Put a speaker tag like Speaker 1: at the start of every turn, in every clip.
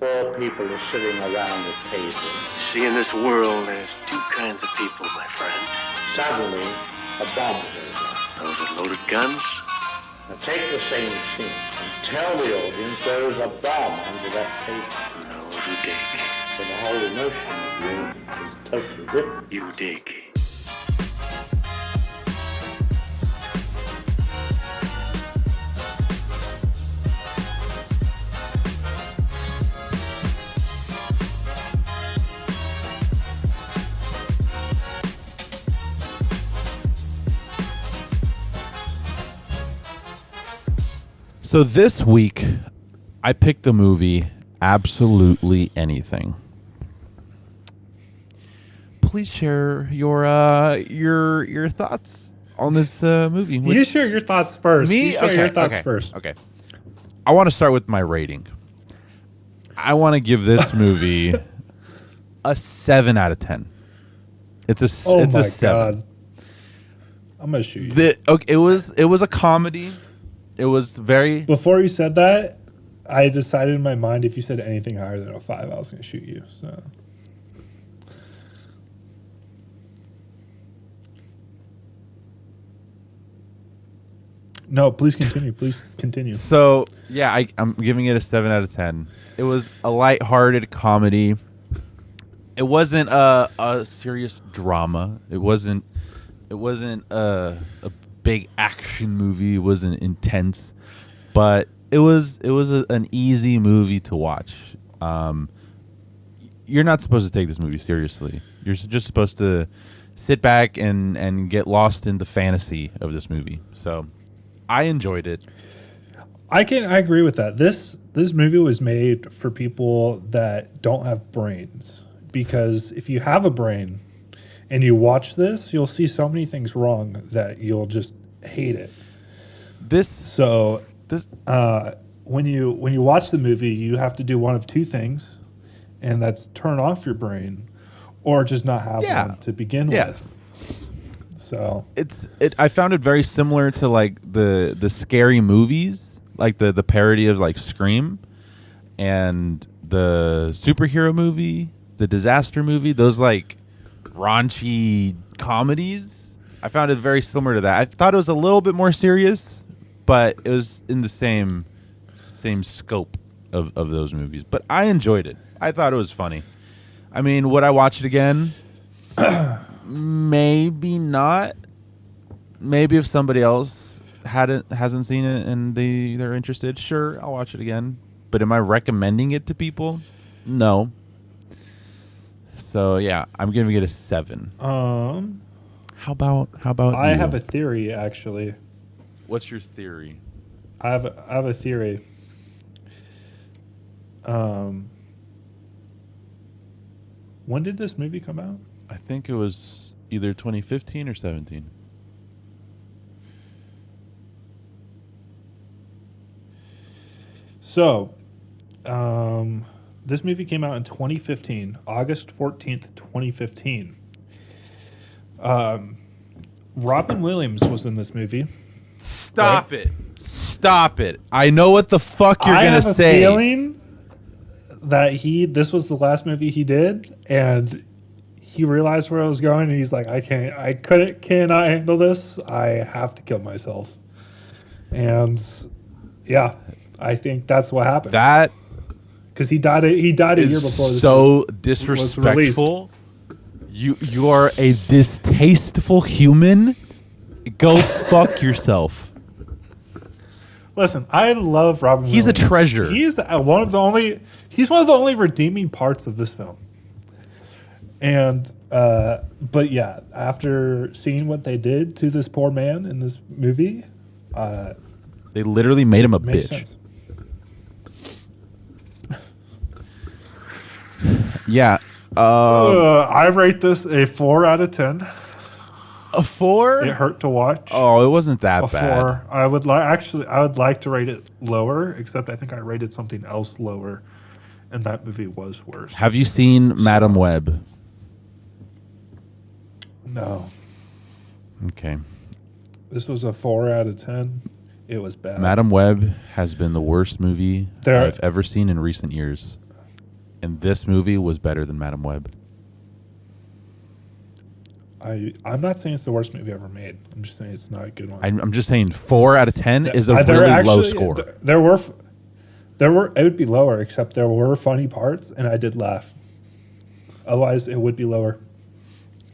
Speaker 1: Four people are sitting around the table.
Speaker 2: See, in this world, there's two kinds of people, my friend.
Speaker 1: Suddenly, a bomb goes off.
Speaker 2: Those with loaded guns.
Speaker 1: Now take the same scene and tell the audience there is a bomb under that table.
Speaker 2: No, you dig.
Speaker 1: So the whole emotion of the audience is totally different.
Speaker 2: You dig.
Speaker 3: So this week, I picked the movie Absolutely Anything. Please share your thoughts on this movie.
Speaker 4: You share your thoughts first.
Speaker 3: Me?
Speaker 4: You share your thoughts first.
Speaker 3: Okay. I want to start with my rating. I want to give this movie a 7 out of 10. It's a 7.
Speaker 4: God. I'm gonna shoot you.
Speaker 3: It was a comedy. It was very...
Speaker 4: Before you said that, I decided in my mind if you said anything higher than a 5, I was going to shoot you. So, no, please continue. Please continue.
Speaker 3: So, yeah, I'm giving it a 7 out of 10. It was a lighthearted comedy. It wasn't a serious drama. It wasn't a big action movie. It wasn't intense, but it was an easy movie to watch. You're not supposed to take this movie seriously. You're just supposed to sit back and get lost in the fantasy of this movie. So I enjoyed it.
Speaker 4: I agree with that. This movie was made for people that don't have brains, because if you have a brain and you watch this, you'll see so many things wrong that you'll just hate it. When you watch the movie, you have to do one of two things, and that's turn off your brain, or just not have one to begin with. So
Speaker 3: I found it very similar to like the scary movies, like the parody of like Scream, and the superhero movie, the disaster movie. Those like raunchy comedies. I found it very similar to that. I thought it was a little bit more serious, but it was in the same scope of those movies. But I enjoyed it. I thought it was funny. I mean, would I watch it again? Maybe not. Maybe if somebody else hasn't seen it and they're interested, sure, I'll watch it again. But am I recommending it to people? No. So yeah, I'm giving it a 7. How about
Speaker 4: I
Speaker 3: you?
Speaker 4: have a theory, actually.
Speaker 3: What's your theory?
Speaker 4: I have a theory. When did this movie come out?
Speaker 3: I think it was either 2015 or 17.
Speaker 4: So, this movie came out in 2015, August 14th, 2015. Robin Williams was in this movie.
Speaker 3: Stop it. I know what the fuck you're going to say.
Speaker 4: I have a feeling that this was the last movie he did, and he realized where I was going, and he's like, cannot handle this. I have to kill myself. And yeah, I think that's what happened.
Speaker 3: That
Speaker 4: because he died a year before this
Speaker 3: so disrespectful. You are a distasteful human. Go fuck yourself.
Speaker 4: Listen, I love Robin Williams.
Speaker 3: He's a treasure.
Speaker 4: He's one of the only redeeming parts of this film. And but yeah, after seeing what they did to this poor man in this movie,
Speaker 3: they literally made him a
Speaker 4: makes
Speaker 3: bitch.
Speaker 4: Sense.
Speaker 3: Yeah.
Speaker 4: I rate this a 4 out of 10.
Speaker 3: A 4?
Speaker 4: It hurt to watch.
Speaker 3: Oh, it wasn't that
Speaker 4: A
Speaker 3: bad.
Speaker 4: 4. I would like to rate it lower, except I think I rated something else lower, and that movie was worse.
Speaker 3: Have you seen Madam Web?
Speaker 4: No.
Speaker 3: Okay.
Speaker 4: This was a 4 out of 10. It was bad.
Speaker 3: Madam Web has been the worst movie I've ever seen in recent years. and this movie was better than Madam Web.
Speaker 4: I'm not saying it's the worst movie ever made. I'm just saying it's not a good one.
Speaker 3: I'm just saying 4 out of 10 is a
Speaker 4: There
Speaker 3: really low score.
Speaker 4: There were. It would be lower, except there were funny parts, and I did laugh. Otherwise, it would be lower.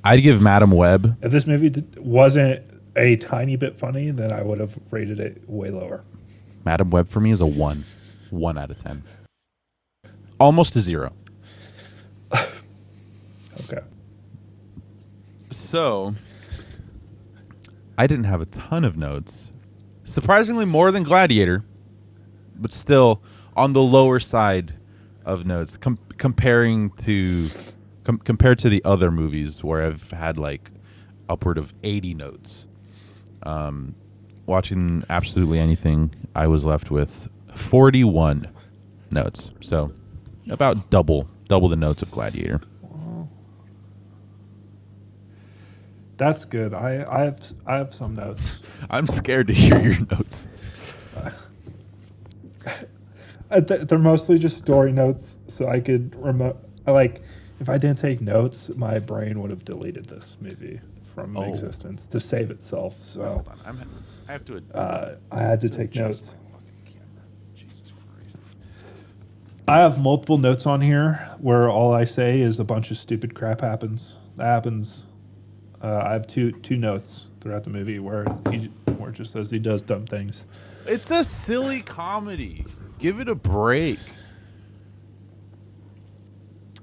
Speaker 3: I'd give Madam Web.
Speaker 4: If this movie wasn't a tiny bit funny, then I would have rated it way lower.
Speaker 3: Madam Web for me is a 1. 1 out of 10. Almost a 0.
Speaker 4: Okay.
Speaker 3: So, I didn't have a ton of notes. Surprisingly more than Gladiator, but still on the lower side of notes compared to the other movies where I've had like upward of 80 notes. Watching absolutely anything, I was left with 41 notes. So, about double the notes of Gladiator.
Speaker 4: That's good. I have some notes.
Speaker 3: I'm scared to hear your notes.
Speaker 4: They're mostly just story notes, so I could if I didn't take notes, my brain would have deleted this movie from existence to save itself. So
Speaker 3: Hold on. I have to.
Speaker 4: I had to take notes. I have multiple notes on here where all I say is a bunch of stupid crap happens. That happens. I have two notes throughout the movie where it just says he does dumb things.
Speaker 3: It's a silly comedy. Give it a break.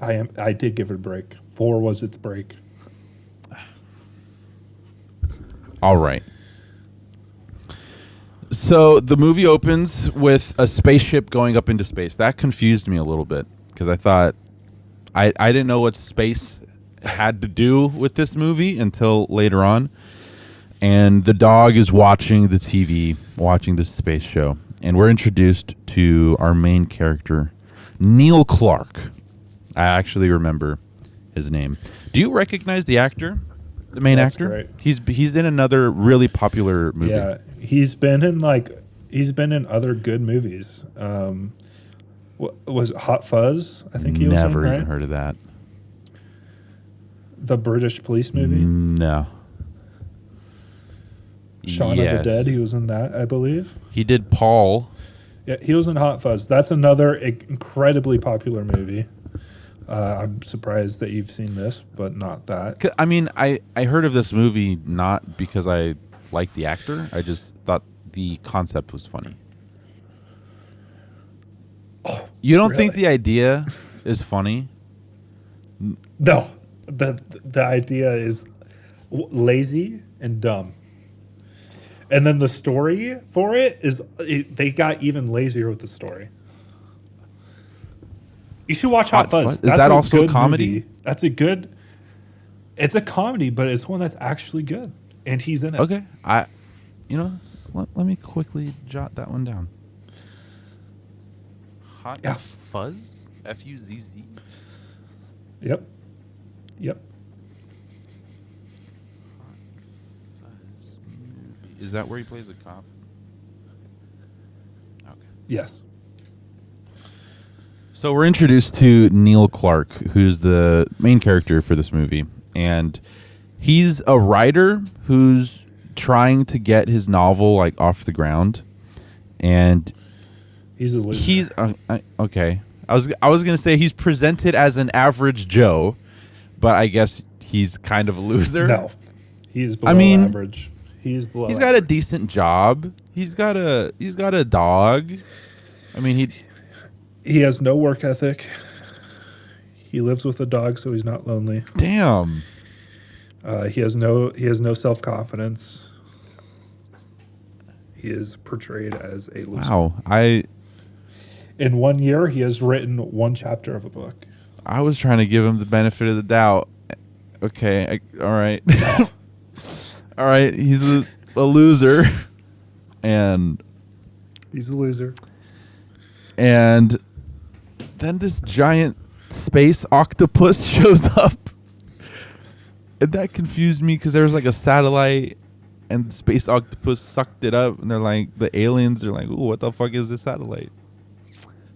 Speaker 4: I did give it a break. 4 was its break.
Speaker 3: All right. So the movie opens with a spaceship going up into space. That confused me a little bit because I thought I didn't know what space had to do with this movie until later on. And the dog is watching the TV, watching this space show. And we're introduced to our main character, Neil Clark. I actually remember his name. Do you recognize the actor? The main actor?
Speaker 4: Great.
Speaker 3: He's in another really popular movie.
Speaker 4: Yeah, he's been in other good movies. Was it Hot Fuzz? I think he was in,
Speaker 3: Never
Speaker 4: right?
Speaker 3: even heard of that.
Speaker 4: The British police movie.
Speaker 3: No.
Speaker 4: Shaun of the Dead. He was in that, I believe.
Speaker 3: He did Paul.
Speaker 4: Yeah, he was in Hot Fuzz. That's another incredibly popular movie. I'm surprised that you've seen this, but not that.
Speaker 3: I mean, I heard of this movie not because I liked the actor. I just thought the concept was funny.
Speaker 4: Oh,
Speaker 3: you don't
Speaker 4: really?
Speaker 3: think the idea is funny?
Speaker 4: No. The idea is lazy and dumb. And then the story for it is they got even lazier with the story. You should watch Hot Fuzz.
Speaker 3: Is that also a comedy?
Speaker 4: Movie. It's a comedy, but it's one that's actually good. And he's in it.
Speaker 3: Okay. Let me quickly jot that one down. Hot Fuzz? F-U-Z-Z?
Speaker 4: Yep.
Speaker 3: Is that where he plays a cop? Okay.
Speaker 4: Yes.
Speaker 3: So we're introduced to Neil Clark, who's the main character for this movie. And he's a writer who's trying to get his novel like off the ground. And
Speaker 4: he's a loser.
Speaker 3: Okay. I was going to say he's presented as an average Joe, but I guess he's kind of a loser.
Speaker 4: No. He's below average. He's
Speaker 3: got a decent job. He's got a dog. I mean,
Speaker 4: he has no work ethic. He lives with a dog, so he's not lonely.
Speaker 3: Damn.
Speaker 4: He has no self-confidence. He is portrayed as a loser.
Speaker 3: Wow.
Speaker 4: In 1 year, he has written 1 chapter of a book.
Speaker 3: I was trying to give him the benefit of the doubt. Okay. All right. All right. He's a loser. And
Speaker 4: he's a loser.
Speaker 3: And then this giant space octopus shows up. And that confused me because there was like a satellite and the space octopus sucked it up. And they're like, the aliens are like, ooh, what the fuck is this satellite?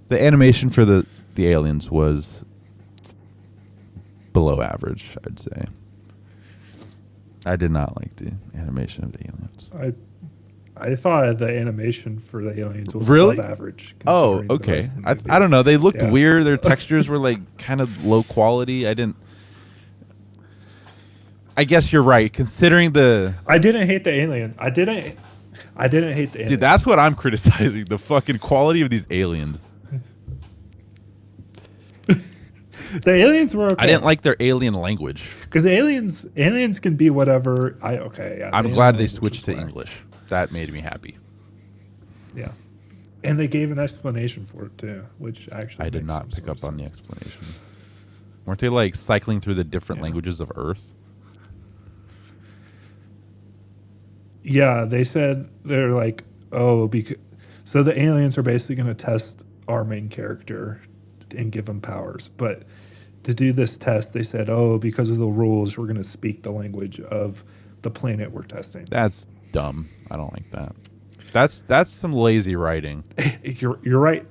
Speaker 3: The animation for the the aliens was below average, I'd say. I did not like the animation of the aliens.
Speaker 4: I thought the animation for the aliens was
Speaker 3: Really?
Speaker 4: above average.
Speaker 3: Oh,
Speaker 4: considering the
Speaker 3: okay.
Speaker 4: rest of the
Speaker 3: I
Speaker 4: movie.
Speaker 3: don't know. They looked
Speaker 4: Yeah.
Speaker 3: weird. Their textures were like kind of low quality. I guess you're right. Considering the
Speaker 4: I didn't hate the alien. I didn't hate the alien.
Speaker 3: dude, that's what I'm criticizing. The fucking quality of these aliens.
Speaker 4: The aliens were okay.
Speaker 3: I didn't like their alien language.
Speaker 4: because the aliens can be whatever.
Speaker 3: I'm glad they switched to English. That made me happy.
Speaker 4: Yeah, and they gave an explanation for it too, which actually
Speaker 3: I did
Speaker 4: makes
Speaker 3: not
Speaker 4: some
Speaker 3: pick up
Speaker 4: sort of
Speaker 3: on the
Speaker 4: sense.
Speaker 3: explanation. Weren't they like cycling through the different
Speaker 4: Yeah.
Speaker 3: languages of Earth?
Speaker 4: Yeah, they said they're like, oh, because so the aliens are basically going to test our main character and give him powers. But to do this test, they said, oh, because of the rules, we're going to speak the language of the planet we're testing.
Speaker 3: That's dumb. I don't like that. That's some lazy writing.
Speaker 4: You're right.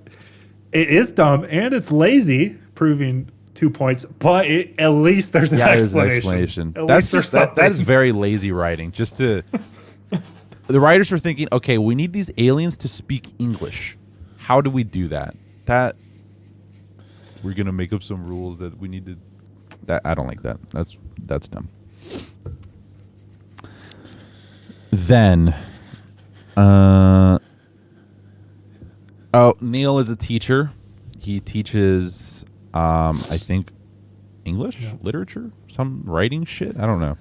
Speaker 4: It is dumb and it's lazy, proving 2 points. But at least there's an explanation. At
Speaker 3: That's
Speaker 4: least there's
Speaker 3: just that is
Speaker 4: something.
Speaker 3: very lazy writing. Just to the writers were thinking, okay, we need these aliens to speak English. How do we do that? That we're gonna make up some rules that we need to. That I don't like that. That's dumb. Then, Neil is a teacher. He teaches, I think, English literature, some writing shit. I don't know.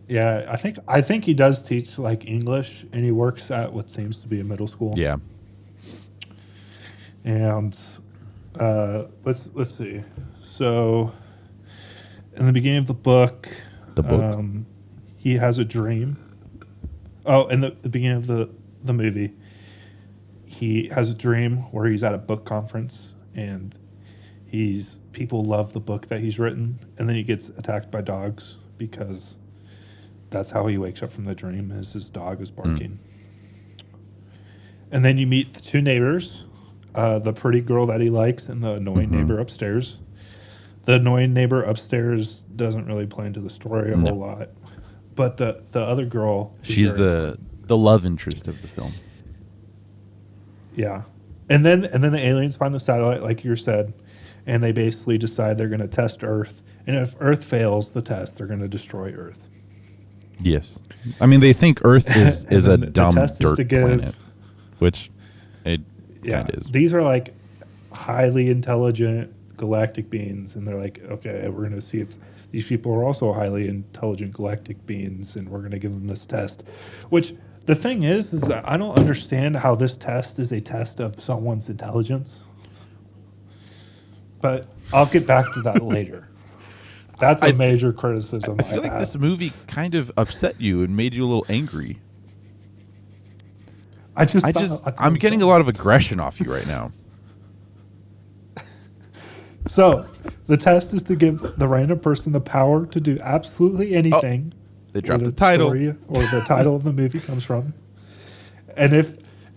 Speaker 4: Yeah, I think he does teach like English, and he works at what seems to be a middle school.
Speaker 3: Yeah.
Speaker 4: And let's see. So, in the beginning of the book, he has a dream. Oh, in the beginning of the movie, he has a dream where he's at a book conference and people love the book that he's written, and then he gets attacked by dogs because that's how he wakes up from the dream, is his dog is barking. And then you meet the two neighbors, the pretty girl that he likes and the annoying neighbor upstairs. The annoying neighbor upstairs doesn't really play into the story a whole lot. But the other girl...
Speaker 3: She's the love interest of the film.
Speaker 4: Yeah. And then the aliens find the satellite, like you said, and they basically decide they're going to test Earth. And if Earth fails the test, they're going to destroy Earth.
Speaker 3: Yes. I mean, they think Earth is a
Speaker 4: then the
Speaker 3: dumb
Speaker 4: test is
Speaker 3: dirt
Speaker 4: to give-
Speaker 3: planet, which it
Speaker 4: Yeah.
Speaker 3: kind of is.
Speaker 4: These are like highly intelligent galactic beings, and they're like, okay, we're going to see if these people are also highly intelligent galactic beings, and we're going to give them this test. Which the thing is that I don't understand how this test is a test of someone's intelligence. But I'll get back to that later. That's a major criticism.
Speaker 3: I feel like this movie kind of upset you and made you a little angry.
Speaker 4: I thought it
Speaker 3: I'm
Speaker 4: was
Speaker 3: getting
Speaker 4: dumb.
Speaker 3: a lot of aggression off you right now.
Speaker 4: So the test is to give the random person the power to do absolutely anything.
Speaker 3: They
Speaker 4: where
Speaker 3: dropped the title.
Speaker 4: story or the title of the movie comes from. And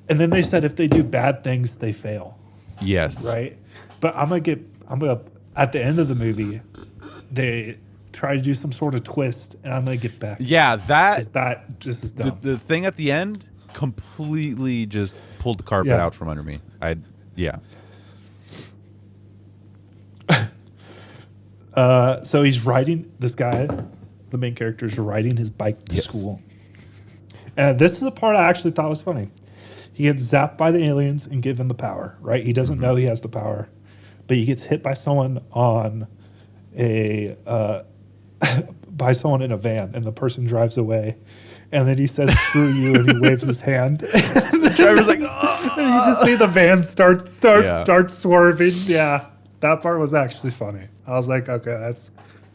Speaker 4: then they said if they do bad things, they fail.
Speaker 3: Yes.
Speaker 4: Right? But I'm gonna at the end of the movie, they try to do some sort of twist, and I'm gonna get back.
Speaker 3: Yeah,
Speaker 4: This is dumb.
Speaker 3: the thing at the end completely just pulled the carpet
Speaker 4: Yeah.
Speaker 3: out from under me.
Speaker 4: So he's riding, this guy, the main character, is riding his bike to
Speaker 3: Yes.
Speaker 4: school. And this is the part I actually thought was funny. He gets zapped by the aliens and given the power, right? He doesn't know he has the power, but he gets hit by someone on by someone in a van, and the person drives away. And then he says, screw you, and he waves his hand.
Speaker 3: The driver's like, oh!
Speaker 4: And you just see the van starts
Speaker 3: Yeah.
Speaker 4: swerving. Yeah, that part was actually funny. I was like, okay,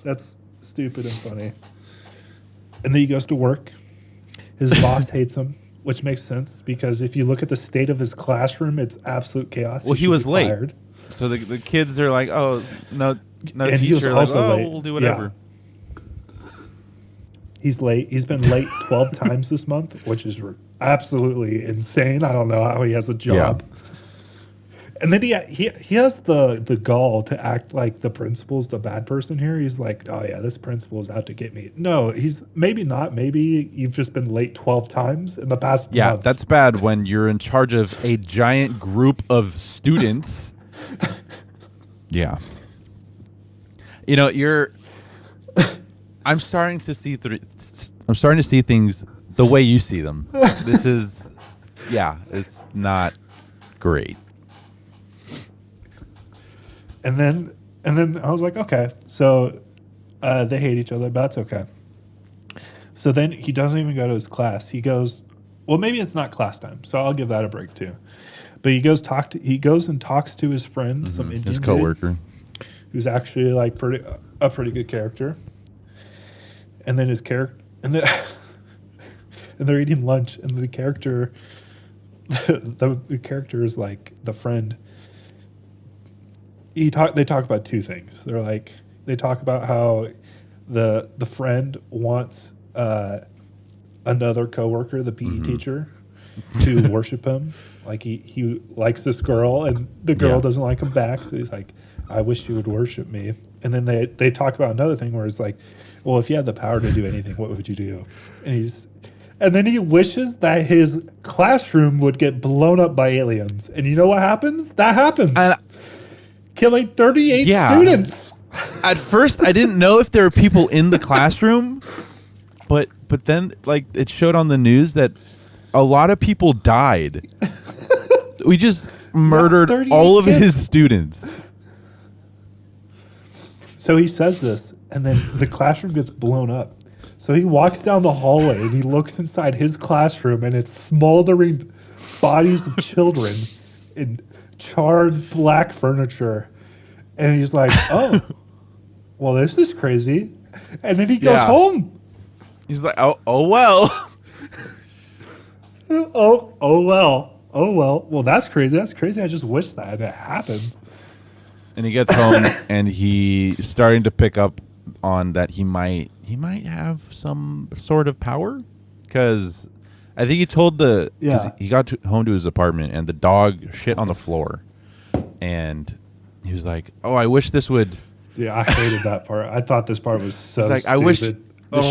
Speaker 4: that's stupid and funny. And then he goes to work. His boss hates him, which makes sense because if you look at the state of his classroom, it's absolute chaos.
Speaker 3: Well, he
Speaker 4: should
Speaker 3: was
Speaker 4: be
Speaker 3: late.
Speaker 4: fired.
Speaker 3: So the kids are like, oh, no
Speaker 4: And he was
Speaker 3: teacher. Like,
Speaker 4: also
Speaker 3: oh,
Speaker 4: late.
Speaker 3: we'll do whatever.
Speaker 4: Yeah. He's late. He's been late 12 times this month, which is absolutely insane. I don't know how he has a job. And then he has the gall to act like the principal's the bad person here. He's like, oh yeah, this principal is out to get me. No, he's maybe not. Maybe you've just been late 12 times in the past month.
Speaker 3: That's bad when you're in charge of a giant group of students. Yeah. I'm starting to see things the way you see them. This is, it's not great.
Speaker 4: And then I was like, okay, so they hate each other, but that's okay. So then he doesn't even go to his class. He goes, well, maybe it's not class time, so I'll give that a break too. But he goes and talks to his friend, some Indian
Speaker 3: His coworker,
Speaker 4: who's actually like a pretty good character. And then his character, and they're eating lunch, and the character, the character is like the friend. They talk about two things. They talk about how the friend wants another coworker, the PE teacher, to worship him. Like he likes this girl, and the girl doesn't like him back. So he's like, I wish you would worship me. And then they talk about another thing where it's like, well, if you had the power to do anything, what would you do? And then he wishes that his classroom would get blown up by aliens. And you know what happens? That happens. Killing 38 students.
Speaker 3: At first, I didn't know if there were people in the classroom, but then like it showed on the news that a lot of people died. We just murdered all of his students.
Speaker 4: So he says this, and then the classroom gets blown up. So he walks down the hallway and he looks inside his classroom, and it's smoldering bodies of children in charred black furniture. And he's like, oh, well, this is crazy. And then he goes home.
Speaker 3: He's like, oh well.
Speaker 4: oh well. Well, that's crazy. That's crazy. I just wish that it happened.
Speaker 3: And he gets home and he's starting to pick up on that he might have some sort of power, because I think he told he got home to his apartment and the dog shit on the floor, and he was like, oh, I wish this would.
Speaker 4: Yeah, I hated that part. I thought this part was so
Speaker 3: he's like,
Speaker 4: stupid.
Speaker 3: I wish this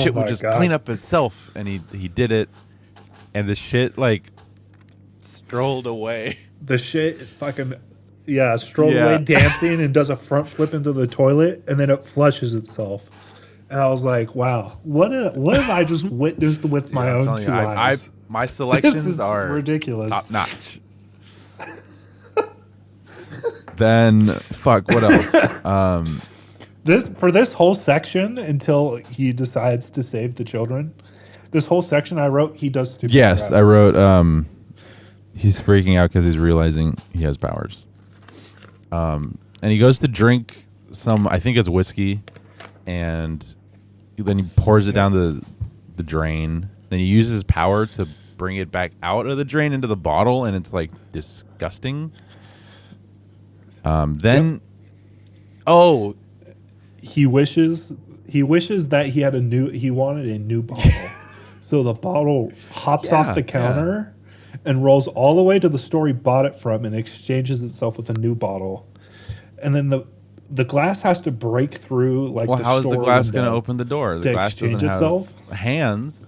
Speaker 3: shit would just clean up itself, and he did it, and the shit like strolled away.
Speaker 4: The shit fucking strolled away dancing and does a front flip into the toilet, and then it flushes itself. And I was like, wow, what have I just witnessed with my own two eyes?
Speaker 3: My selections
Speaker 4: this is
Speaker 3: are
Speaker 4: ridiculous.
Speaker 3: Top notch. Then fuck, what else?
Speaker 4: This whole section until he decides to save the children. This whole section I wrote, he does stupid
Speaker 3: Yes,
Speaker 4: crap.
Speaker 3: I wrote he's freaking out because he's realizing he has powers. And he goes to drink some, I think it's whiskey, and then he pours it down the drain. Then he uses his power to bring it back out of the drain into the bottle, and it's like disgusting.
Speaker 4: He wishes that he wanted a new bottle. So the bottle hops off the counter and rolls all the way to the store he bought it from and exchanges itself with a new bottle. And then the glass has to break through the store.
Speaker 3: How is the glass going to open the door? The glass
Speaker 4: exchange
Speaker 3: doesn't
Speaker 4: itself?
Speaker 3: have hands.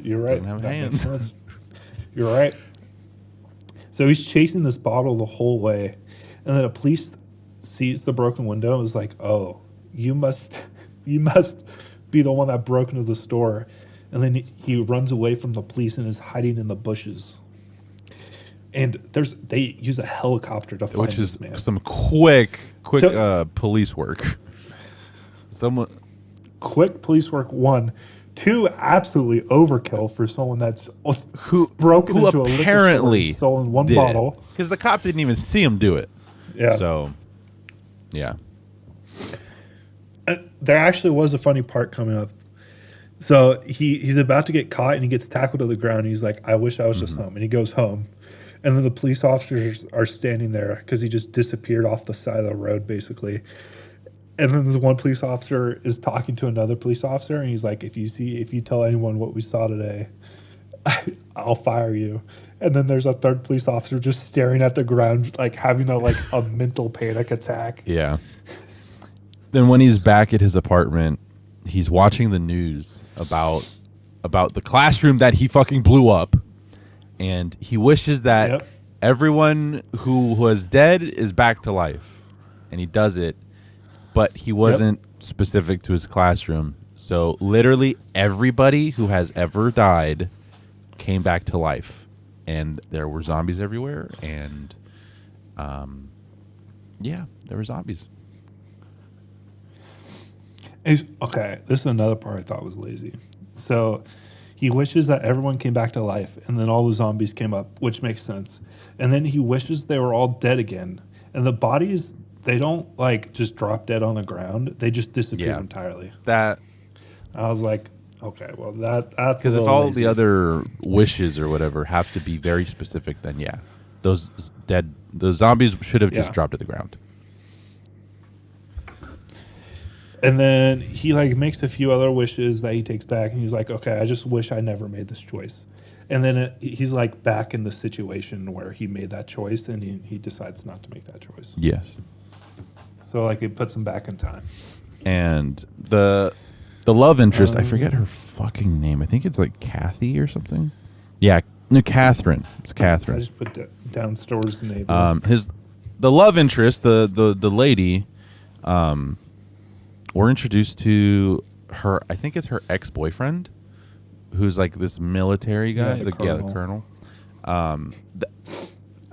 Speaker 4: You're right.
Speaker 3: Doesn't have
Speaker 4: That
Speaker 3: hands.
Speaker 4: makes sense. You're right. So he's chasing this bottle the whole way. And then a police sees the broken window and is like, oh, you must be the one that broke into the store. And then he runs away from the police and is hiding in the bushes. And they use a helicopter to find this man.
Speaker 3: Some quick police work.
Speaker 4: Quick police work, 1. 2, absolutely overkill for someone that's broken into a liquor store and stolen one bottle.
Speaker 3: Because the cop didn't even see him do it.
Speaker 4: Yeah.
Speaker 3: So, yeah.
Speaker 4: There actually was a funny part coming up. So he's about to get caught and he gets tackled to the ground. He's like, I wish I was just home. And he goes home. And then the police officers are standing there because he just disappeared off the side of the road, basically. And then this one police officer is talking to another police officer, and he's like, if you tell anyone what we saw today, I'll fire you. And then there's a third police officer just staring at the ground, like having a mental panic attack.
Speaker 3: Yeah. Then when he's back at his apartment, he's watching the news about the classroom that he fucking blew up, and he wishes that everyone who was dead is back to life, and he does it, but he wasn't specific to his classroom. So literally everybody who has ever died came back to life, and there were zombies everywhere, and there were zombies.
Speaker 4: Okay, this is another part I thought was lazy. So he wishes that everyone came back to life, and then all the zombies came up, which makes sense. And then he wishes they were all dead again. And the bodies, they don't like just drop dead on the ground. They just disappear entirely.
Speaker 3: That
Speaker 4: I was like, okay, well that's
Speaker 3: because if all the other wishes or whatever have to be very specific, then those zombies should have just dropped to the ground.
Speaker 4: And then he like makes a few other wishes that he takes back, and he's like, okay, I just wish I never made this choice. And then he's like back in the situation where he made that choice, and he decides not to make that choice.
Speaker 3: Yes.
Speaker 4: So like it puts him back in time.
Speaker 3: And the love interest, I forget her fucking name. I think it's like Kathy or something. Yeah, no, Catherine. It's Catherine.
Speaker 4: I just put down Store's neighbor.
Speaker 3: The love interest, the lady, we're introduced to her. I think it's her ex-boyfriend, who's like this military guy.
Speaker 4: The
Speaker 3: colonel.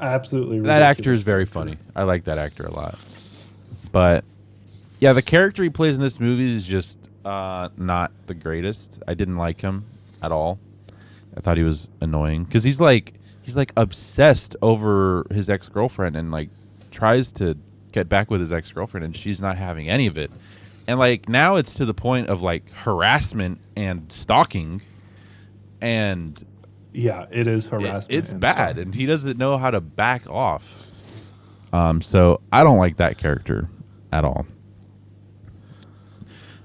Speaker 4: Absolutely.
Speaker 3: That actor is very funny. I like that actor a lot. But yeah, the character he plays in this movie is just not the greatest. I didn't like him at all. I thought he was annoying because he's like obsessed over his ex-girlfriend and like tries to get back with his ex-girlfriend, and she's not having any of it. And like now it's to the point of like harassment and stalking, and
Speaker 4: it is harassment.
Speaker 3: It's bad, and he doesn't know how to back off. So I don't like that character at all.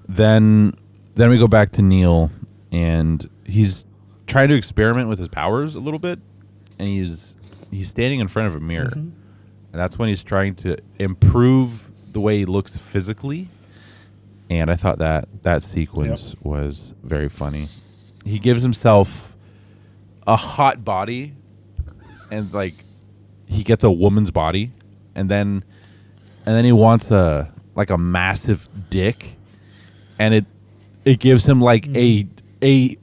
Speaker 3: Then we go back to Neil, and he's trying to experiment with his powers a little bit, and he's standing in front of a mirror, and that's when he's trying to improve the way he looks physically. And I thought that sequence was very funny. He gives himself a hot body, and like he gets a woman's body, and then he wants a massive dick, and it gives him like a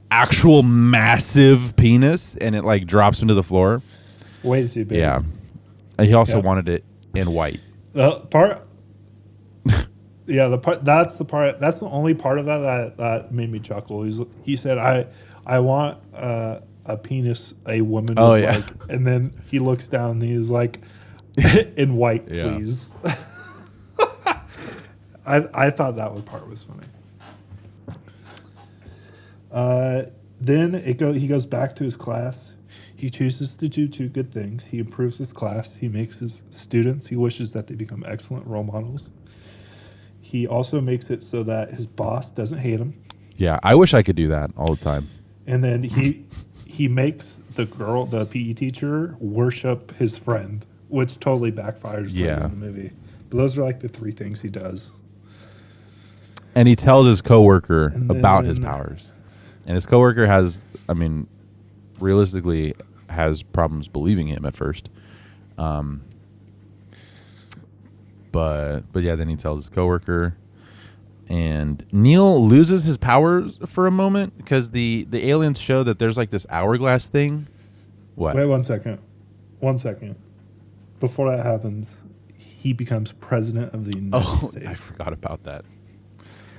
Speaker 3: actual massive penis, and it like drops him to the floor.
Speaker 4: Way too big.
Speaker 3: Yeah. And he also wanted it in white.
Speaker 4: That's the only part of that made me chuckle. He said, I want a penis a woman would like, and then he looks down and he's like, in white, please. I thought that part was funny. Then he goes back to his class. He chooses to do two good things. He improves his class. He makes his students. He wishes that they become excellent role models. He also makes it so that his boss doesn't hate him.
Speaker 3: Yeah, I wish I could do that all the time.
Speaker 4: And then he makes the PE teacher, worship his friend, which totally backfires later in the movie. But those are like the three things he does.
Speaker 3: And he tells his coworker about his powers. And his coworker realistically has problems believing him at first. But yeah, then he tells his coworker, and Neil loses his powers for a moment because the aliens show that there's like this hourglass thing. What?
Speaker 4: Wait 1 second. 1 second. Before that happens, he becomes president of the United States.
Speaker 3: I forgot about that.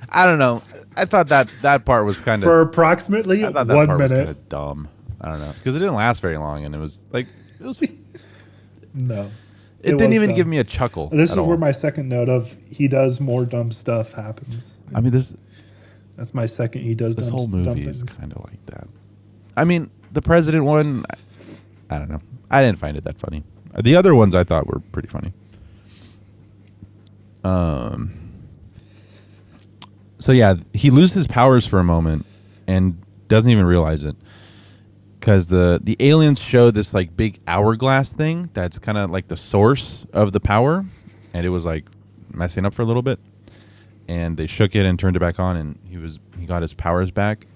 Speaker 3: I don't know. I thought that part was kind of
Speaker 4: for approximately 1 minute.
Speaker 3: Was kind of dumb. I don't know because it didn't last very long, and it was
Speaker 4: no.
Speaker 3: It didn't even give me a chuckle.
Speaker 4: This is where my second note of he does more dumb stuff happens.
Speaker 3: I mean,
Speaker 4: that's my second. He does
Speaker 3: this
Speaker 4: dumb,
Speaker 3: whole movie
Speaker 4: dumb
Speaker 3: is
Speaker 4: things.
Speaker 3: kind of like that. I mean, the president one, I don't know. I didn't find it that funny. The other ones I thought were pretty funny. So yeah, he loses his powers for a moment and doesn't even realize it. because the aliens showed this like big hourglass thing that's kind of like the source of the power, and it was like messing up for a little bit, and they shook it and turned it back on, and he got his powers back.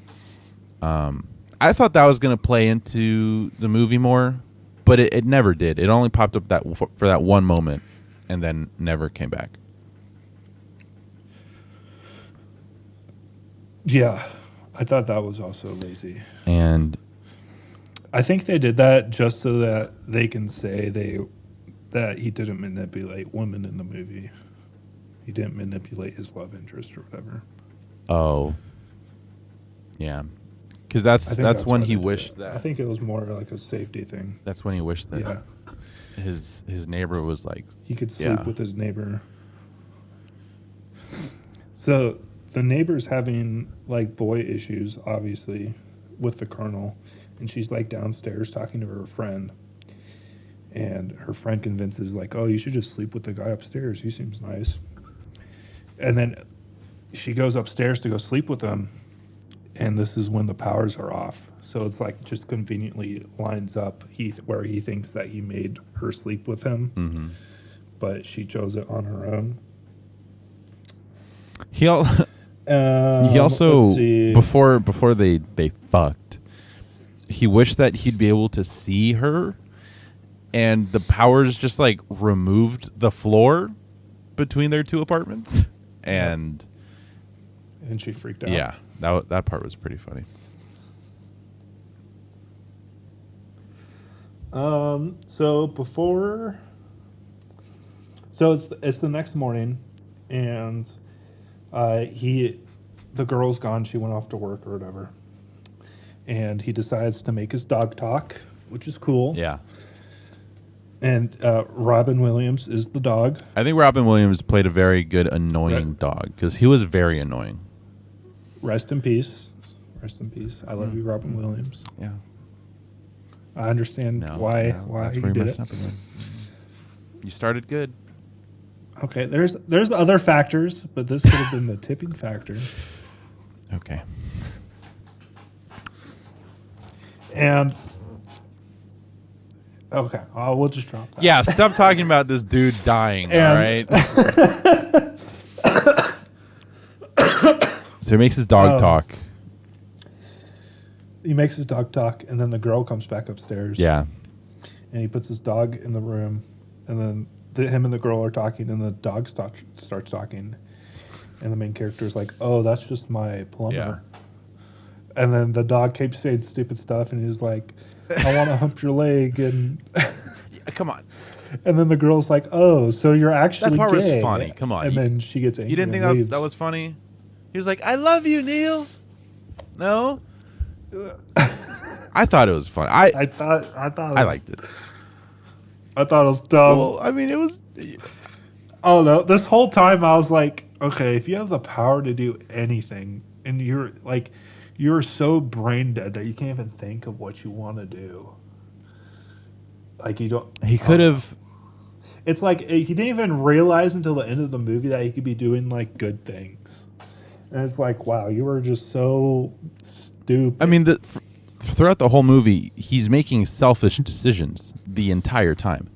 Speaker 3: I thought that was going to play into the movie more, but it never did. It only popped up for that one moment, and then never came back.
Speaker 4: Yeah, I thought that was also lazy.
Speaker 3: And
Speaker 4: I think they did that just so that they can say that he didn't manipulate women in the movie. He didn't manipulate his love interest or whatever.
Speaker 3: oh, yeah, because that's when
Speaker 4: why
Speaker 3: he
Speaker 4: they did
Speaker 3: wished
Speaker 4: it.
Speaker 3: that.
Speaker 4: I think it was more like a safety thing.
Speaker 3: That's when he wished that
Speaker 4: Yeah,
Speaker 3: his neighbor was like,
Speaker 4: he could sleep
Speaker 3: Yeah.
Speaker 4: with his neighbor. So the neighbor's having like boy issues, obviously, with the colonel, and she's like downstairs talking to her friend, and her friend convinces like, oh, you should just sleep with the guy upstairs. He seems nice. And then she goes upstairs to go sleep with him, and this is when the powers are off. So it's like just conveniently lines up where he thinks that he made her sleep with him, but she chose it on her own.
Speaker 3: he
Speaker 4: Let's
Speaker 3: also
Speaker 4: see.
Speaker 3: before they fucked, he wished that he'd be able to see her, and the powers just like removed the floor between their two apartments, and
Speaker 4: she freaked out.
Speaker 3: yeah, that part was pretty funny.
Speaker 4: So it's the next morning, and the girl's gone. She went off to work or whatever, and he decides to make his dog talk, which is cool.
Speaker 3: Yeah,
Speaker 4: And Robin Williams is the dog.
Speaker 3: I think Robin Williams played a very good annoying dog, because he was very annoying.
Speaker 4: Rest in peace. Rest in peace. I love you, Robin Williams.
Speaker 3: Yeah,
Speaker 4: I understand why
Speaker 3: that's
Speaker 4: he
Speaker 3: where
Speaker 4: did
Speaker 3: messed
Speaker 4: it.
Speaker 3: up again. You started good.
Speaker 4: Okay, there's other factors, but this could have been the tipping factor.
Speaker 3: Okay.
Speaker 4: And okay, we'll just drop that.
Speaker 3: Yeah, stop talking about this dude dying, all right? So he makes his dog talk.
Speaker 4: He makes his dog talk, and then the girl comes back upstairs.
Speaker 3: Yeah.
Speaker 4: And he puts his dog in the room, and then him and the girl are talking, and the dog starts talking. And the main character is like, oh, that's just my plumber.
Speaker 3: Yeah.
Speaker 4: And then the dog keeps saying stupid stuff, and he's like, I want to hump your leg. And
Speaker 3: Come on.
Speaker 4: and then the girl's like, oh, so you're actually
Speaker 3: That part was
Speaker 4: gay.
Speaker 3: funny. Come on.
Speaker 4: And then she gets angry.
Speaker 3: You didn't think
Speaker 4: and leaves.
Speaker 3: that was funny? He was like, I love you, Neil. No? I thought it was fun.
Speaker 4: I thought
Speaker 3: I liked it.
Speaker 4: I thought it was dumb.
Speaker 3: Well, I mean, it was...
Speaker 4: Oh no! This whole time I was like, okay, if you have the power to do anything, and you're so brain dead that you can't even think of what you want to do. Like you don't.
Speaker 3: He could have...
Speaker 4: It's like he didn't even realize until the end of the movie that he could be doing like good things, and it's like, wow, you were just so stupid.
Speaker 3: I mean, throughout the whole movie, he's making selfish decisions the entire time.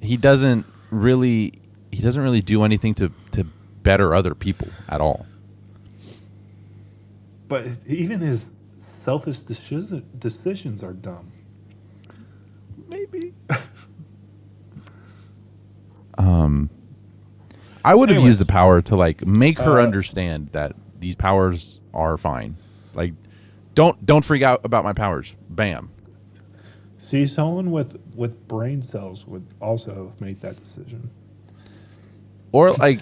Speaker 3: He doesn't really do anything to better other people at all.
Speaker 4: But even his selfish decisions are dumb.
Speaker 3: Maybe. I would have used the power to like make her understand that these powers are fine. Like, don't freak out about my powers. Bam.
Speaker 4: See, someone with brain cells would also make that decision.
Speaker 3: Or like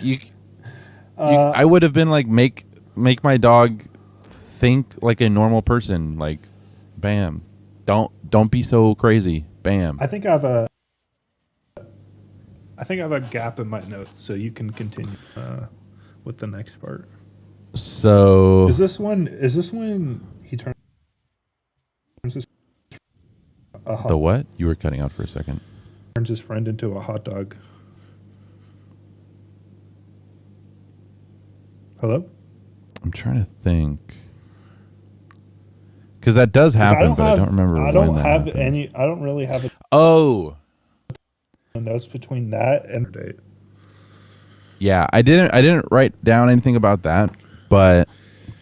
Speaker 3: I would have been like make my dog think like a normal person. Like, bam. Don't be so crazy. Bam.
Speaker 4: I think I have a gap in my notes, so you can continue with the next part.
Speaker 3: So
Speaker 4: Is this when he turns his
Speaker 3: the what? You were cutting out for a second.
Speaker 4: turns his friend into a hot dog? Hello?
Speaker 3: I'm trying to think. because that does
Speaker 4: 'Cause
Speaker 3: happen, but I don't remember.
Speaker 4: I don't
Speaker 3: when that
Speaker 4: have
Speaker 3: happened.
Speaker 4: any. I don't really have
Speaker 3: Oh,
Speaker 4: a notes between that and date.
Speaker 3: yeah. I didn't write down anything about that, but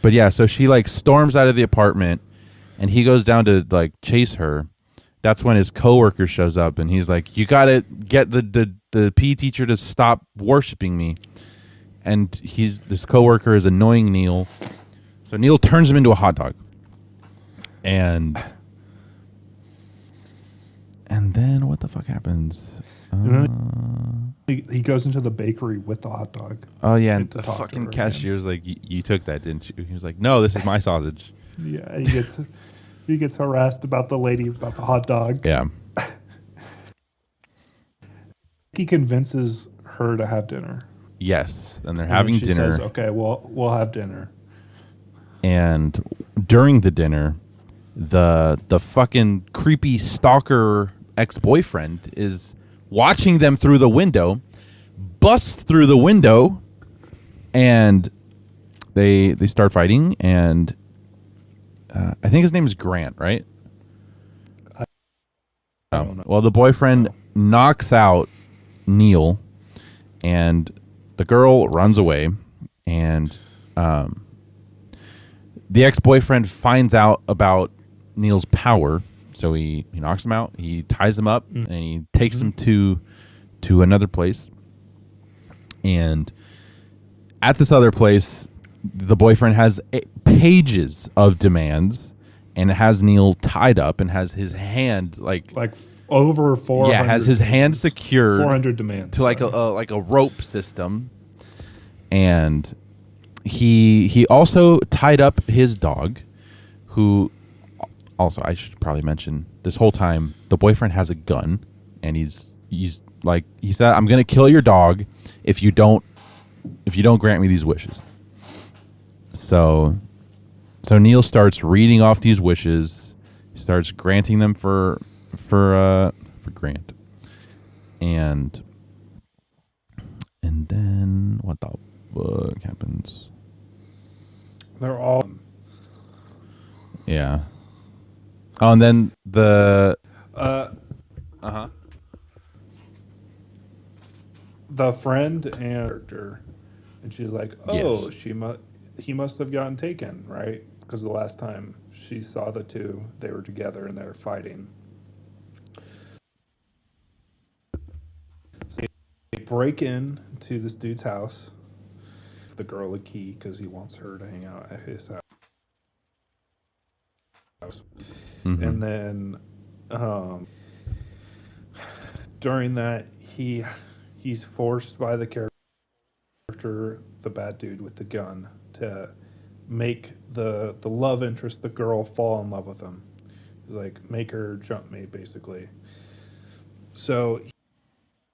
Speaker 3: yeah. So she like storms out of the apartment, and he goes down to like chase her. That's when his coworker shows up, and he's like, "You gotta get the PE teacher to stop worshiping me." And this coworker is annoying Neil, so Neil turns him into a hot dog, and then what the fuck happens?
Speaker 4: He goes into the bakery with the hot dog.
Speaker 3: Oh yeah, and
Speaker 4: To
Speaker 3: the
Speaker 4: talk to
Speaker 3: fucking
Speaker 4: her
Speaker 3: cashier's like, "You took that, didn't you?" He was like, "No, this is my sausage."
Speaker 4: Yeah, he gets harassed about the lady about the hot dog.
Speaker 3: Yeah.
Speaker 4: He convinces her to have dinner.
Speaker 3: Yes, and they're
Speaker 4: And
Speaker 3: having
Speaker 4: then she
Speaker 3: dinner.
Speaker 4: says, "Okay, we'll have dinner."
Speaker 3: And during the dinner, the fucking creepy stalker ex-boyfriend is watching them through the window, busts through the window, and they start fighting. And I think his name is Grant, right?
Speaker 4: I don't know.
Speaker 3: Well, the boyfriend knocks out Neil, and the girl runs away, and the ex-boyfriend finds out about Neil's power, so he knocks him out, he ties him up, and he takes him to another place. And at this other place, the boyfriend has pages of demands, and has Neil tied up and has his hand like
Speaker 4: over 400.
Speaker 3: yeah, has his hand secured
Speaker 4: 400 demands
Speaker 3: to like a rope system, and he also tied up his dog, who also, I should probably mention, this whole time the boyfriend has a gun, and he's like, he said, "I'm gonna kill your dog if you don't grant me these wishes." So Neil starts reading off these wishes. He starts granting them for Grant, and then what the fuck happens?
Speaker 4: They're all
Speaker 3: Yeah. Oh, and then the
Speaker 4: the friend and character, and she's like, "Oh,
Speaker 3: Yes.
Speaker 4: he must have gotten taken, right? Because the last time she saw the two, they were together and they were fighting." So they break in to this dude's house. The girl a key because he wants her to hang out at his house. And then during that, he's forced by the character, the bad dude with the gun, to make the love interest, the girl, fall in love with him. He's like, make her jump me, basically. So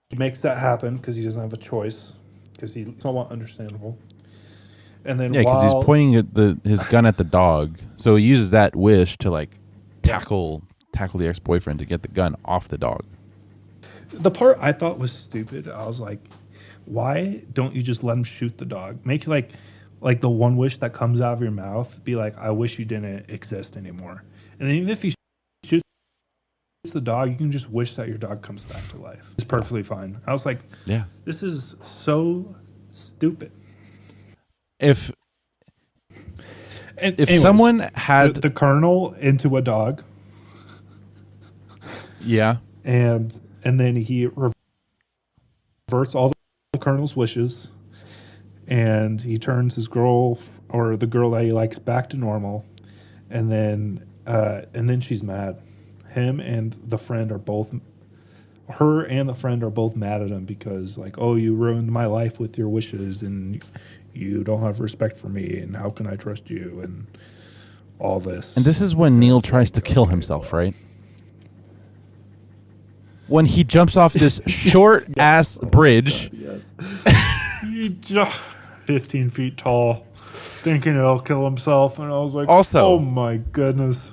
Speaker 4: he makes that happen because he doesn't have a choice, because he's somewhat understandable. And then
Speaker 3: yeah, because he's pointing at his gun at the dog, so he uses that wish to like tackle the ex-boyfriend to get the gun off the dog.
Speaker 4: The part I thought was stupid, I was like, why don't you just let him shoot the dog? Make like the one wish that comes out of your mouth be like, I wish you didn't exist anymore. And then even if he shoots the dog, you can just wish that your dog comes back to life. It's perfectly fine. I was like,
Speaker 3: Yeah.
Speaker 4: this is so stupid.
Speaker 3: If
Speaker 4: Anyways,
Speaker 3: someone had
Speaker 4: the colonel into a dog,
Speaker 3: yeah,
Speaker 4: and then he reverts all the colonel's wishes, and he turns his girl, or the girl that he likes, back to normal, and then she's mad. Him and the friend are both, her and the friend are both mad at him because, like, oh, you ruined my life with your wishes, and you don't have respect for me, and how can I trust you, and all this.
Speaker 3: and this is when Neil tries to kill himself, right? When he jumps off this short ass bridge.
Speaker 4: God, yes. 15 feet tall, thinking he'll kill himself, and I was like,
Speaker 3: Also-
Speaker 4: oh my goodness.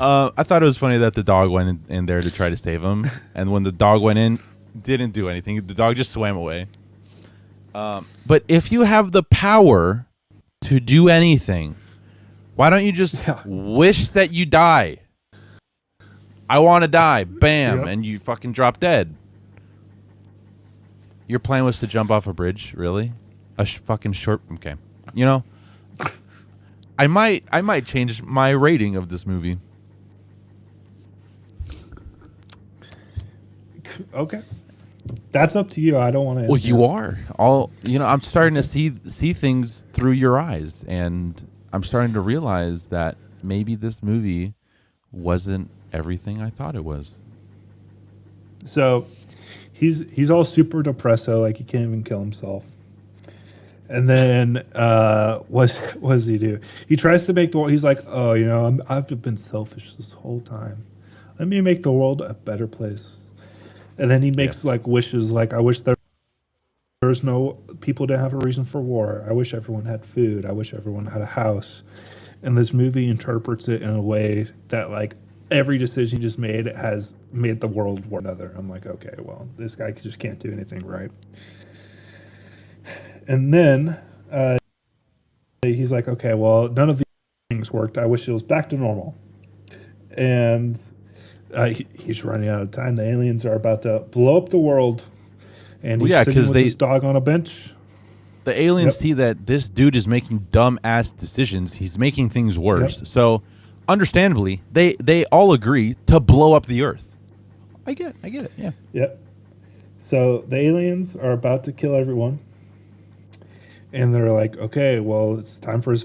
Speaker 3: I thought it was funny that the dog went in there to try to save him, and when the dog went in, didn't do anything. The dog just swam away. But if you have the power to do anything, Why don't you just wish that you die? I want to die. Bam.
Speaker 4: Yep.
Speaker 3: And you fucking drop dead. Your plan was to jump off a bridge? Really? A fucking short... Okay. You know, I might change my rating of this movie.
Speaker 4: Okay. That's up to you. I don't want to...
Speaker 3: Well, you are. I'm starting to see things through your eyes, and I'm starting to realize that maybe this movie wasn't everything I thought it was.
Speaker 4: So he's all super depresso, like he can't even kill himself. And then what does he do? He tries to make the world. He's like, oh, I've been selfish this whole time. Let me make the world a better place. And then he makes like wishes, like I wish there was no people to have a reason for war. I wish everyone had food. I wish everyone had a house. And this movie interprets it in a way that like every decision he just made has made the world war another. I'm like, okay, well, this guy just can't do anything right. And then he's like, okay, well, none of these things worked. I wish it was back to normal. And he's running out of time. The aliens are about to blow up the world. And he's sitting with his dog on a bench.
Speaker 3: The aliens see that this dude is making dumb-ass decisions. He's making things worse. Yep. So, understandably, they all agree to blow up the Earth. I get it, yeah.
Speaker 4: Yep. So, the aliens are about to kill everyone. And they're like, okay, well, it's time for his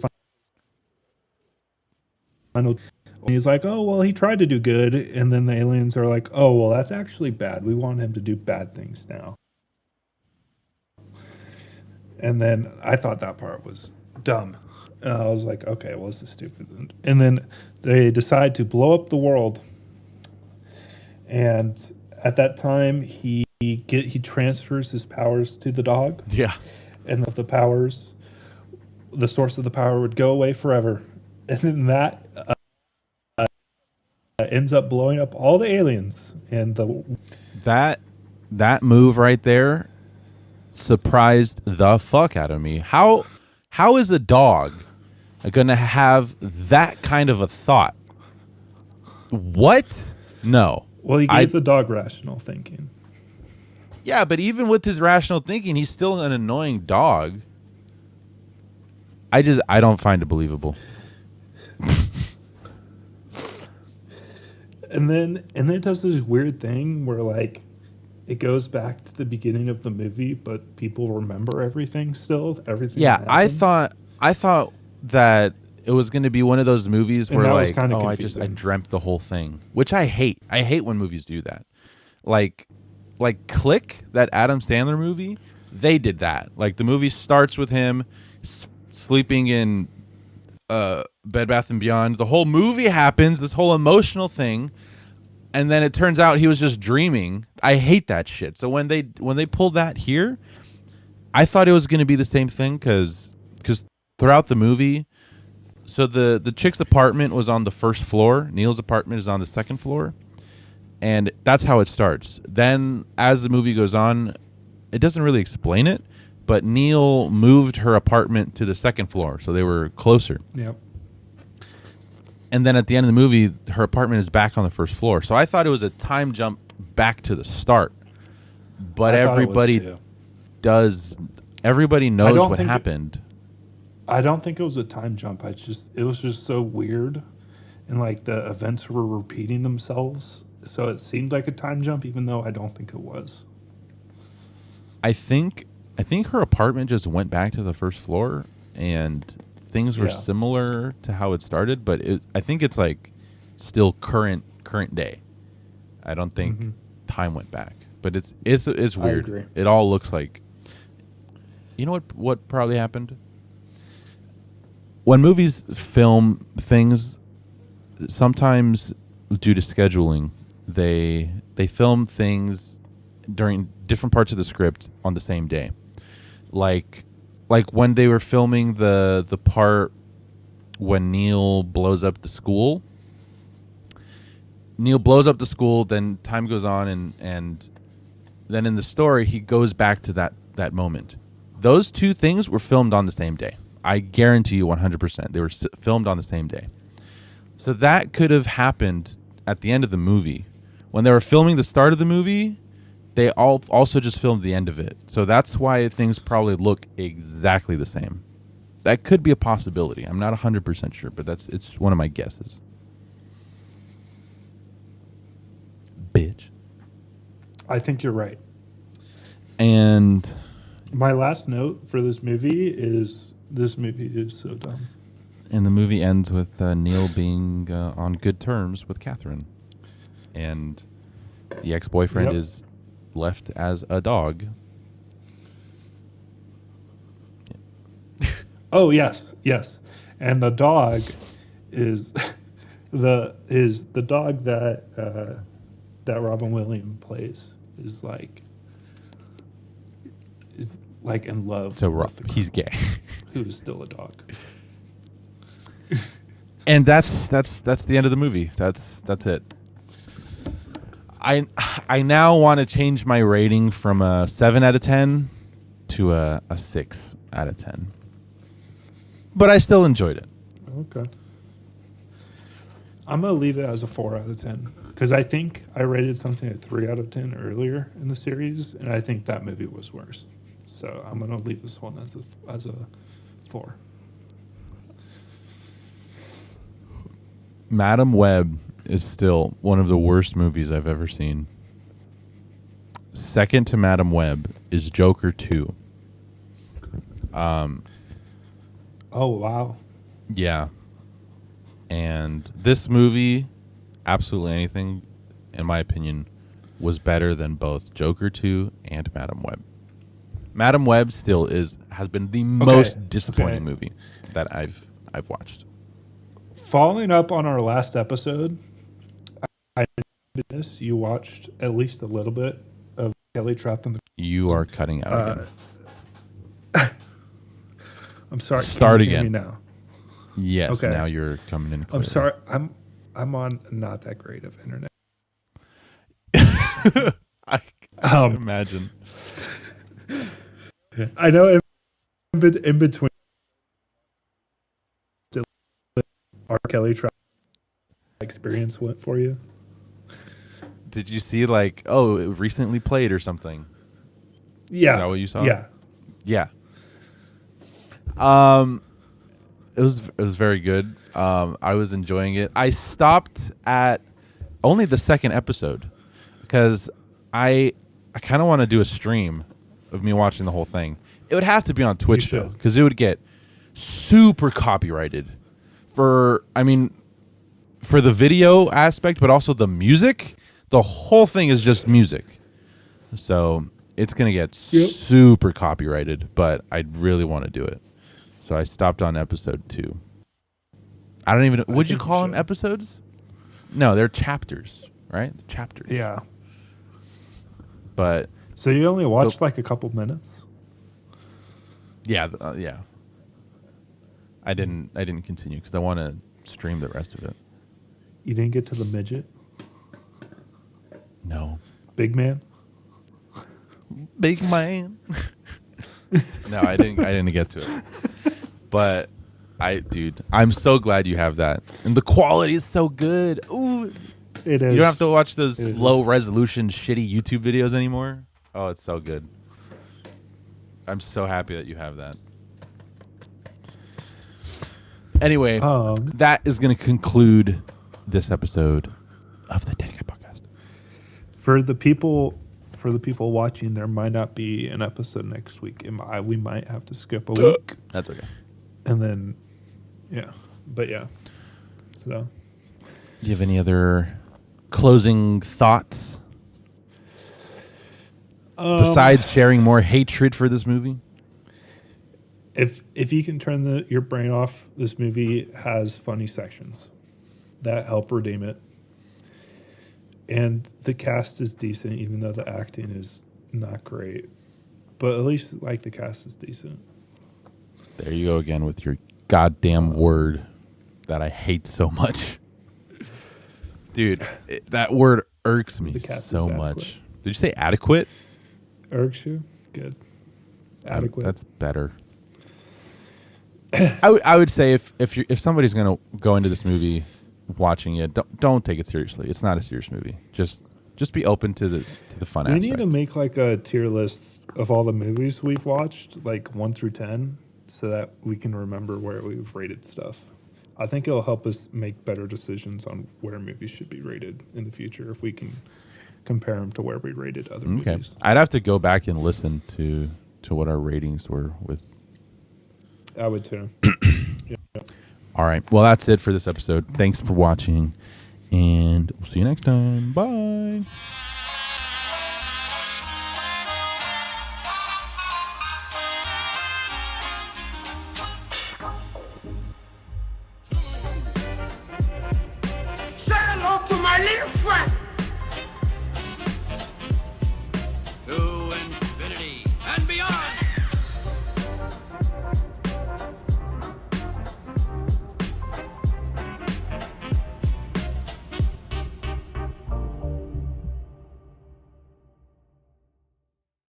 Speaker 4: final... And he's like, oh, well, he tried to do good. And then the aliens are like, oh, well, that's actually bad. We want him to do bad things now. And then I thought that part was dumb. And I was like, okay, well, this is stupid. And then they decide to blow up the world. And at that time, he transfers his powers to the dog.
Speaker 3: Yeah.
Speaker 4: And the source of the power would go away forever. And then that ends up blowing up all the aliens. And
Speaker 3: that move right there surprised the fuck out of me. How is a dog going to have that kind of a thought? What? No.
Speaker 4: Well, he gave the dog rational thinking.
Speaker 3: Yeah, but even with his rational thinking, he's still an annoying dog. I don't find it believable.
Speaker 4: And then it does this weird thing where like it goes back to the beginning of the movie, but people remember everything still. Everything.
Speaker 3: Yeah,
Speaker 4: happened.
Speaker 3: I thought that it was going to be one of those movies where like, oh, I dreamt the whole thing, which I hate. I hate when movies do that. Like Click, that Adam Sandler movie, they did that. Like the movie starts with him sleeping in Bed Bath & Beyond. The whole movie happens, this whole emotional thing, and then it turns out he was just dreaming. I hate that shit. So when they pulled that here, I thought it was going to be the same thing because throughout the movie, so the chick's apartment was on the first floor. Neil's apartment is on the second floor. And that's how it starts. Then as the movie goes on, it doesn't really explain it, but Neil moved her apartment to the second floor, so they were closer.
Speaker 4: Yep.
Speaker 3: And then at the end of the movie, her apartment is back on the first floor. So I thought it was a time jump back to the start. But everybody knows what happened.
Speaker 4: I don't think it was a time jump. It was just so weird. And like the events were repeating themselves. So it seemed like a time jump, even though I don't think it was.
Speaker 3: I think her apartment just went back to the first floor, and things were similar to how it started. But I think it's like still current day. I don't think time went back, but it's weird.
Speaker 4: I agree.
Speaker 3: It all looks like. You know what probably happened? When movies film things, sometimes due to scheduling, they film things during different parts of the script on the same day. Like when they were filming the part when Neil blows up the school. Neil blows up the school, then time goes on and then in the story he goes back to that moment. Those two things were filmed on the same day. I guarantee you 100%. They were filmed on the same day. So that could have happened at the end of the movie. When they were filming the start of the movie, they also just filmed the end of it. So that's why things probably look exactly the same. That could be a possibility. I'm not 100% sure, but it's one of my guesses. Bitch.
Speaker 4: I think you're right.
Speaker 3: And
Speaker 4: My last note for this movie is so dumb.
Speaker 3: the movie ends with Neil being on good terms with Catherine. And the ex-boyfriend
Speaker 4: Yep.
Speaker 3: is left as a dog.
Speaker 4: Oh yes, yes, and the dog is the dog that that Robin Williams plays is like in love.
Speaker 3: So
Speaker 4: with the
Speaker 3: he's
Speaker 4: girl,
Speaker 3: gay.
Speaker 4: who is still a dog.
Speaker 3: And that's the end of the movie. That's it. I now want to change my rating from a 7 out of 10 to a 6 out of 10. But I still enjoyed it.
Speaker 4: Okay. I'm gonna leave it as a 4 out of 10 because I think I rated something at 3 out of 10 earlier in the series, and I think that movie was worse. So I'm gonna leave this one as a 4.
Speaker 3: Madam Web is still one of the worst movies I've ever seen. Second to Madam Web is Joker 2.
Speaker 4: Oh wow.
Speaker 3: Yeah. And this movie, absolutely anything, in my opinion, was better than both Joker 2 and Madam Web. Madam Web still has been the most disappointing movie that I've watched.
Speaker 4: Following up on our last episode, I did this. You watched at least a little bit of Kelly Trapped in the.
Speaker 3: You are cutting out again.
Speaker 4: I'm sorry.
Speaker 3: Start
Speaker 4: can you hear
Speaker 3: again.
Speaker 4: me now.
Speaker 3: Yes,
Speaker 4: Okay.
Speaker 3: now you're coming in clear.
Speaker 4: I'm sorry. I'm on not that great of internet.
Speaker 3: I can imagine.
Speaker 4: I know in between our Kelly Trapped experience went for you.
Speaker 3: Did you see it recently played or something?
Speaker 4: Yeah.
Speaker 3: Is that what you saw?
Speaker 4: Yeah.
Speaker 3: Yeah. It was very good. I was enjoying it. I stopped at only the second episode because I kind of want to do a stream of me watching the whole thing. It would have to be on Twitch though, because it would get super copyrighted for the video aspect, but also the music. The whole thing is just music, so it's gonna get super copyrighted. But I really want to do it, so I stopped on episode 2. I don't even know. Would you call them episodes? No, they're chapters, right? Chapters.
Speaker 4: Yeah.
Speaker 3: But
Speaker 4: So you only watched like a couple minutes?
Speaker 3: yeah, yeah. I didn't continue because I want to stream the rest of it.
Speaker 4: You didn't get to the midget?
Speaker 3: No.
Speaker 4: Big man?
Speaker 3: Big man. No, I didn't get to it. But I'm so glad you have that. And the quality is so good. Ooh.
Speaker 4: It is.
Speaker 3: You don't have to watch those
Speaker 4: It is.
Speaker 3: low resolution shitty YouTube videos anymore. Oh, it's so good. I'm so happy that you have that. Anyway, that is going to conclude this episode of the Dead Guy Podcast.
Speaker 4: For the people watching, there might not be an episode next week. We might have to skip a week.
Speaker 3: That's okay.
Speaker 4: And then, yeah. But yeah. So.
Speaker 3: Do you have any other closing thoughts? Besides sharing more hatred for this movie?
Speaker 4: If you can turn your brain off, this movie has funny sections that help redeem it. And the cast is decent, even though the acting is not great. But at least the cast is decent.
Speaker 3: There you go again with your goddamn word that I hate so much. Dude, that word irks me so much. Did you say adequate?
Speaker 4: Irks you? Good. Adequate.
Speaker 3: That's better. I would say if somebody's gonna go into this movie watching it, don't take it seriously. It's not a serious movie. Just be open to the fun
Speaker 4: We
Speaker 3: aspect.
Speaker 4: need to make like a tier list of all the movies we've watched, like 1 through 10, so that we can remember where we've rated stuff. I think it'll help us make better decisions on where movies should be rated in the future if we can compare them to where we rated other
Speaker 3: Okay.
Speaker 4: movies.
Speaker 3: I'd have to go back and listen to what our ratings were with.
Speaker 4: I would too.
Speaker 3: All right. Well, that's it for this episode. Thanks for watching, and we'll see you next time. Bye.